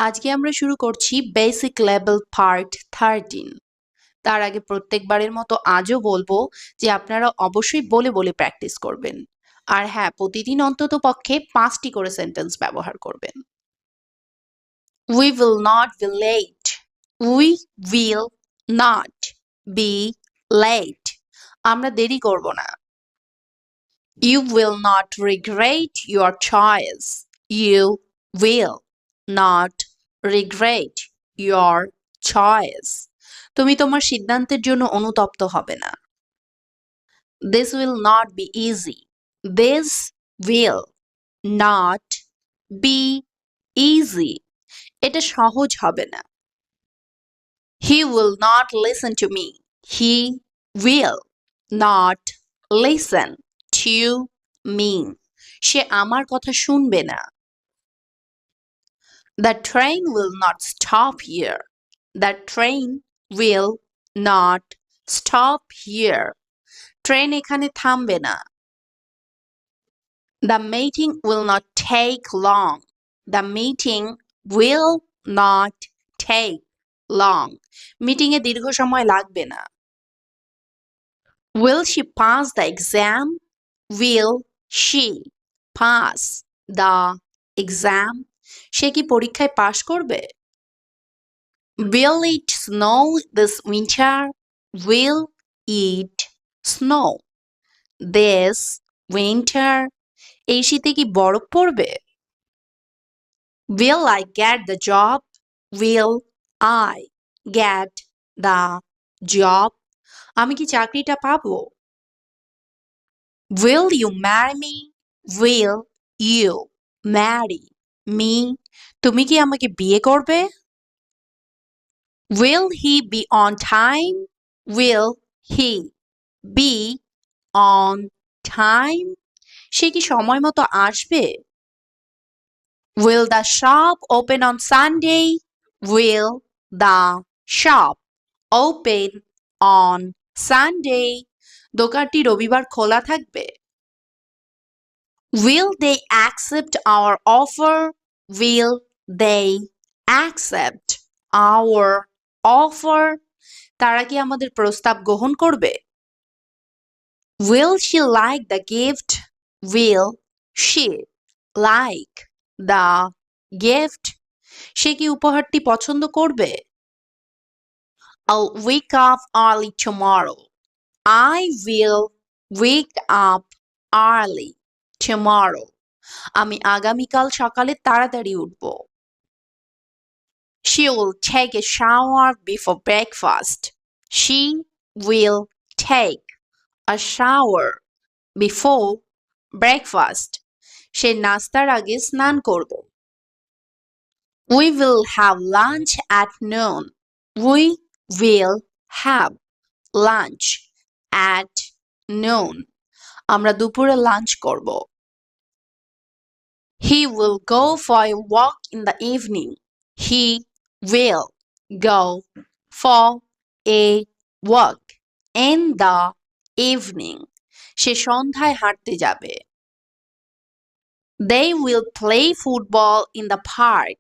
আজকে আমরা শুরু করছি বেসিক লেভেল পার্ট 13। তার আগে প্রত্যেকবারের মতো আজও বলবো যে আপনারা অবশ্যই বলে বলে প্র্যাকটিস করবেন। আর হ্যাঁ, প্রতিদিন অন্তত পক্ষে 5টি করে সেন্টেন্স ব্যবহার করবেন। We will not be late. We will not be late. আমরা দেরি করব না। You will not regret your choice. You will not regret your choice. তুমি তোমার সিদ্ধান্তের জন্য অনুতপ্ত হবে না। This will not be easy. This will not be easy. এটা সহজ হবে না। He will not listen to me. He will not listen to me. সে আমার কথা শুনবে না। The train will not stop here. The train will not stop here. Train এখানে থামবে না। The meeting will not take long. The meeting will not take long. মিটিংয়ে দীর্ঘ সময় লাগবে না। Will she pass the exam? Will she pass the exam? সে কি পরীক্ষায় পাশ করবে? Will it snow this winter? Will it snow this winter? এই শীতে কি বরফ পড়বে? Will I get the job? Will I get the job? আমি কি চাকরিটা পাবো? Will you marry me? Will you marry me? তুমি কি আমাকে বিয়ে করবে? Will he be on time? Will he be on time? সে কি সময় মতো আসবে? Will the shop open on Sunday? Will the shop open on Sunday? দোকানটি রবিবার খোলা থাকবে? Will they accept our offer? Will they accept our offer? তারা কি আমাদের প্রস্তাব গ্রহণ করবে? Will she like the gift? Will she like the gift? সে কি উপহারটি পছন্দ করবে? I'll wake up early tomorrow. I will wake up early tomorrow. আমি আগামীকাল সকালে তাড়াতাড়ি উঠব। She will take a shower before breakfast. She will take a shower before breakfast. সে নাস্তার আগে স্নান করবে। We will have lunch at noon. We will have lunch at noon. আমরা দুপুরে লাঞ্চ করব। He will go for a walk in the evening. He will go for a walk in the evening. সে সন্ধ্যায় হাঁটতে যাবে। They will play football in the park.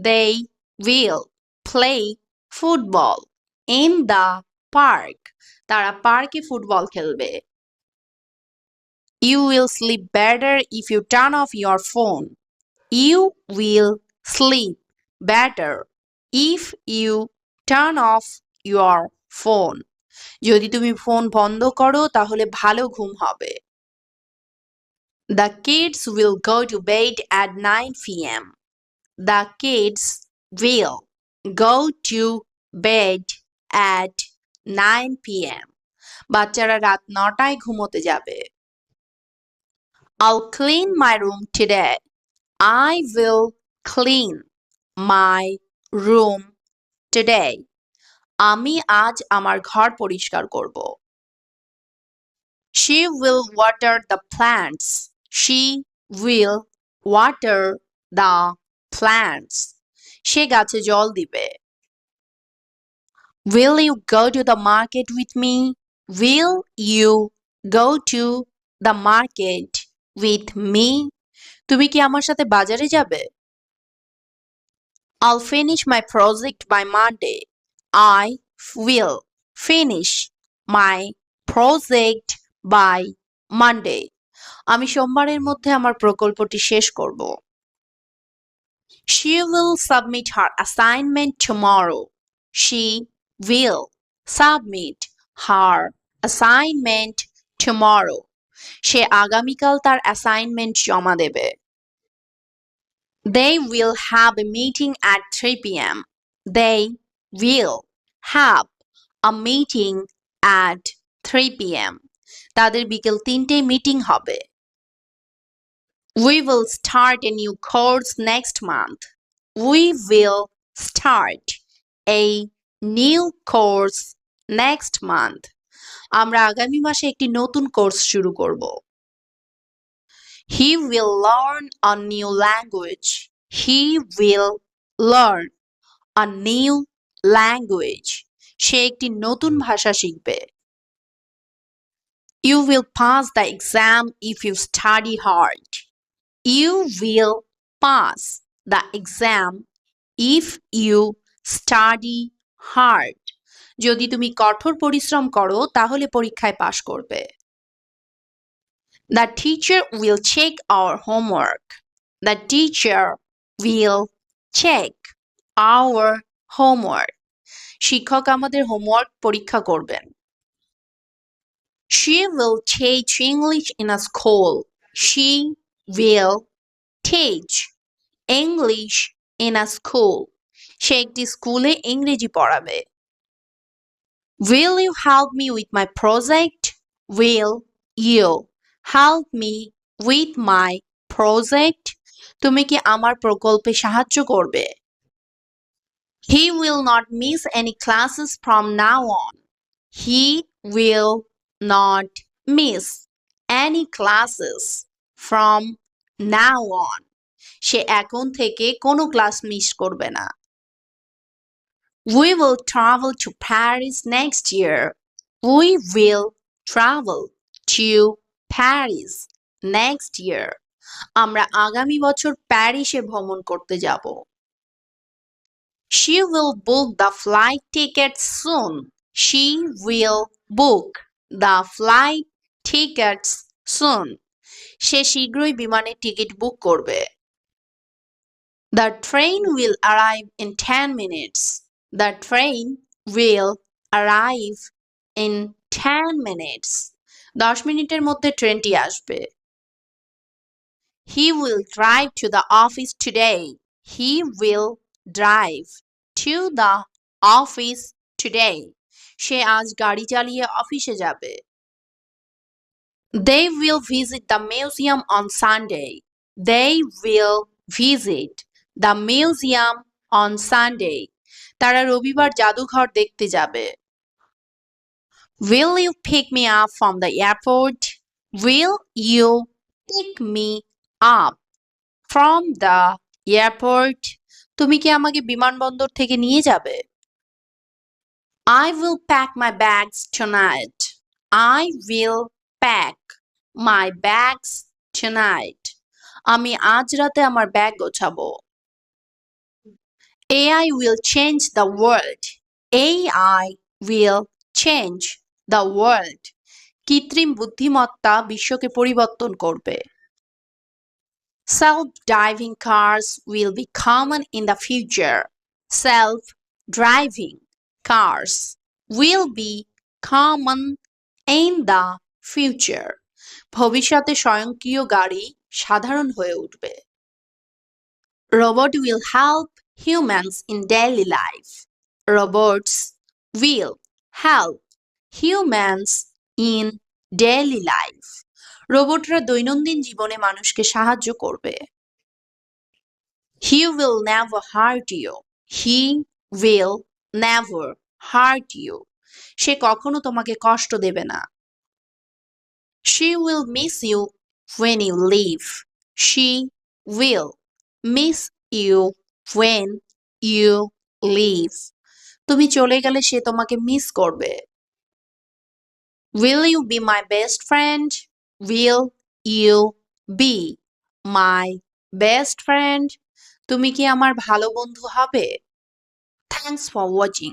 They will play football in the park. তারা পার্কে football খেলবে। You will sleep better if you turn off your phone. You will sleep better if you turn off your phone. যদি তুমি phone বন্ধ করো তাহলে ভালো ঘুম হবে। The kids will go to bed at 9 p.m. The kids will go to bed at 9 p.m. বাচ্চারা রাত 9টায় ঘুমোতে যাবে। I'll clean my room today. I will clean my room today. আমি আজ আমার ঘর পরিষ্কার করব। She will water the plants. She will water the plants. সে গাছে জল দিবে। Will you go to the market with me? Will you go to the market with me? তুমি কি আমার সাথে বাজারে যাবে? I'll finish my project by Monday. I will finish my project by Monday. আমি সোমবারের মধ্যে আমার প্রকল্পটি শেষ করব। She will submit her assignment tomorrow. She will submit her assignment tomorrow. সে আগামীকাল তার অ্যাসাইনমেন্ট জমা দেবে। They will have a meeting at 3 p.m. They will have a meeting at 3 p.m. তাদের বিকেল 3টায় মিটিং হবে। We will start a new course next month. We will start a new course next month. আমরা আগামী মাসে একটি নতুন course শুরু করব। He will learn a new language. He will learn a new language. সে একটি নতুন ভাষা শিখবে। You will pass the exam if you study hard. You will pass the exam if you study hard. যদি তুমি কঠোর পরিশ্রম করো তাহলে পরীক্ষায় পাশ করবে। The teacher will check our homework. The teacher will check our homework. শিক্ষক আমাদের হোমওয়ার্ক পরীক্ষা করবেন। She will teach English in a school. She will teach English in a school. সে একটি স্কুলে ইংরেজি পড়াবে। Will you help me with my project? Will you help me with my project? তুমি কি আমার প্রকল্পে সাহায্য করবে? He will not miss any classes from now on. He will not miss any classes from now on. সে এখন থেকে কোনো class miss করবে না। We will travel to Paris next year. We will travel to Paris next year. আমরা আগামী বছর প্যারিসে ভ্রমণ করতে যাব। She will book the flight tickets soon. She will book the flight tickets soon. সে শীঘ্রই বিমানের টিকিট বুক করবে। The train will arrive in 10 minutes. The train will arrive in 10 minutes. 10 মিনিটের মধ্যে ট্রেনটি আসবে। He will drive to the office today. He will drive to the office today. সে আজ গাড়ি চালিয়ে অফিসে যাবে। They will visit the museum on Sunday. They will visit the museum on Sunday. তারা রবিবার জাদুঘর দেখতে যাবে। Will you pick me up from the airport? Will you pick me up from the airport? তুমি কি আমাকে বিমানবন্দর থেকে নিয়ে যাবে? I will pack my bags tonight. I will pack my bags tonight. আমি আজ রাতে আমার ব্যাগ গোছাবো। AI will change the world. AI will change the world. কৃত্রিম বুদ্ধিমত্তা বিশ্বকে পরিবর্তন করবে। Self-driving cars will be common in the future. Self-driving cars will be common in the future. ভবিষ্যতে স্বয়ংক্রিয় গাড়ি সাধারণ হয়ে উঠবে। Robot will help humans in daily life. Robots will help humans in daily life. রোবটরা দৈনন্দিন জীবনে মানুষকে সাহায্য করবে। He will never hurt you. He will never hurt you. সে কখনো তোমাকে কষ্ট দেবে না। She will miss you when you leave. She will miss you when you leave. তুমি চলে গেলে সে তোমাকে মিস করবে। Will you be my best friend? Will you be my best friend? তুমি কি আমার ভালো বন্ধু হবে? Thanks for watching.